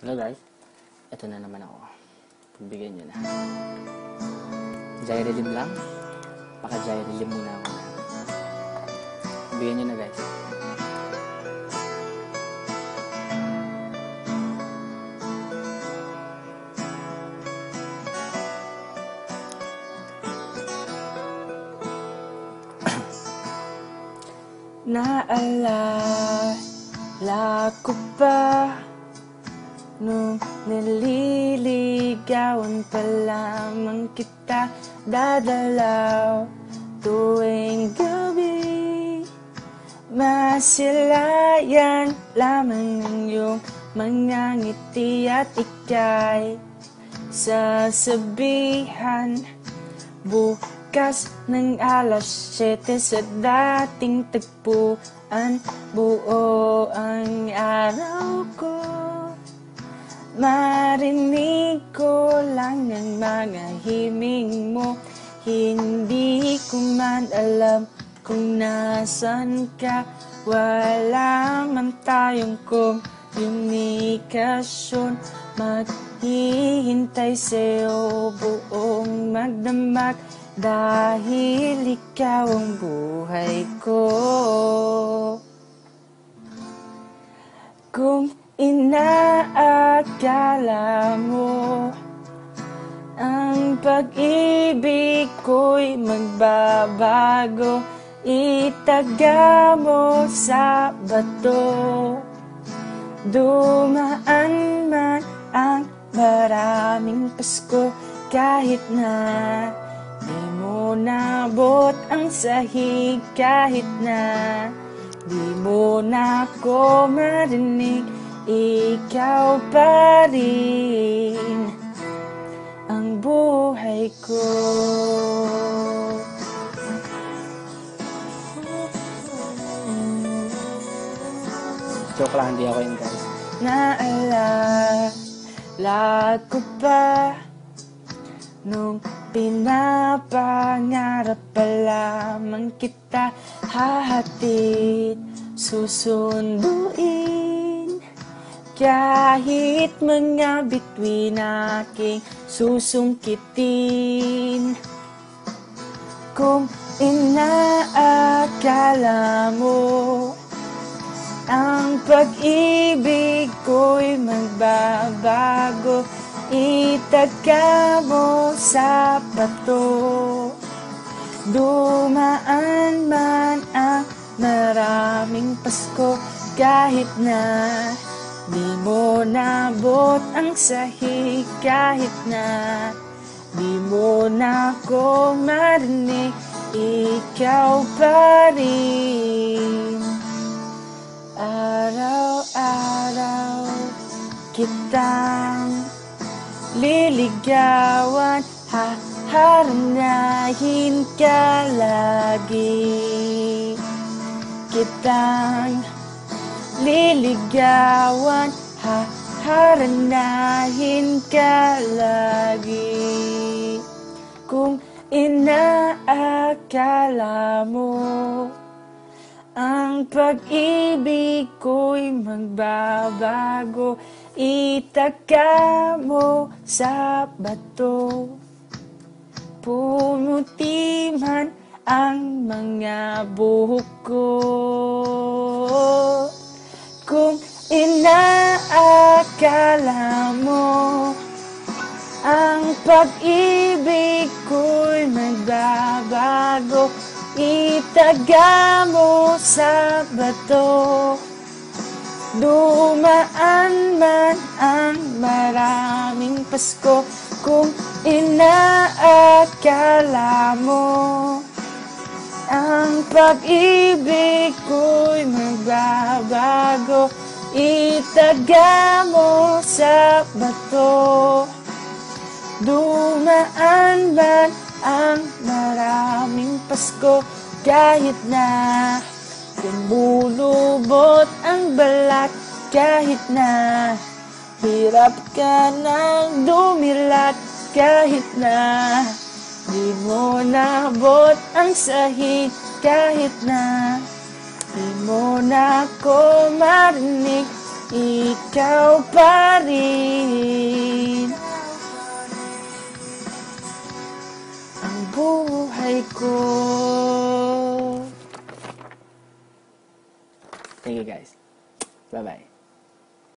Hello guys, ito na naman ako. Pagbigyan nyo na. Gyrilim lang. Paka-gyrilim muna ako. Pagbigyan nyo na guys. Naalala ko pa nung nililigawan pa lamang kita, dadalaw tuwing gabi. Masilayan lamang ang iyong mga ngiti at ika'y sasabihan bukas ng alas 7 sa dating tagpuan. Buo ang araw ko, marinig ko lang ang mga himing mo. Hindi ko man alam kung nasan ka. Wala man tayong komunikasyon. Maghihintay sa'yo buong magdamag, dahil ikaw ang buhay ko. Kung inaakala mo ang pag-ibig ko'y magbabago, itaga mo sa bato. Dumaan man ang maraming Pasko, kahit na di mo nabot ang sahig, kahit na di mo na ako marinig, ikaw pa rin ang buhay ko. Joke lang, hindi ako yun guys. Naalala ko pa nung pinapangarap pa lamang kita, hahatid, susunduin, kahit mga bituin aking susungkitin. Kung inaakala mo ang pag-ibig ko'y magbabago, itaga mo sa bato. Dumaan man ang maraming Pasko, kahit na di mo nabot ang sahig, kahit na di mo na ako marinig, ikaw pa rin. Araw-araw kitang liligawan, haharanahin ka lagi. Kitang liligawan, haharanahin ka lagi. Kung inaakala mo ang pag-ibig ko'y magbabago, itaga mo sa bato. Pumuti man ang mga buhok ko. Kung inaakala mo ang pag-ibig ko'y magbabago, itaga mo sa bato. Dumaan man ang maraming Pasko, kung inaakala mo ang pag-ibig ko'y magbabago, itaga mo sa bato. Dumaan man ang maraming Pasko, kahit na lumulubot ang balat, kahit na hirap ka nang dumilat, kahit na di mo nabot ang sahig, kahit na di mo na ako marinig, ikaw pa rin ang buhay ko. Thank you guys. Bye-bye.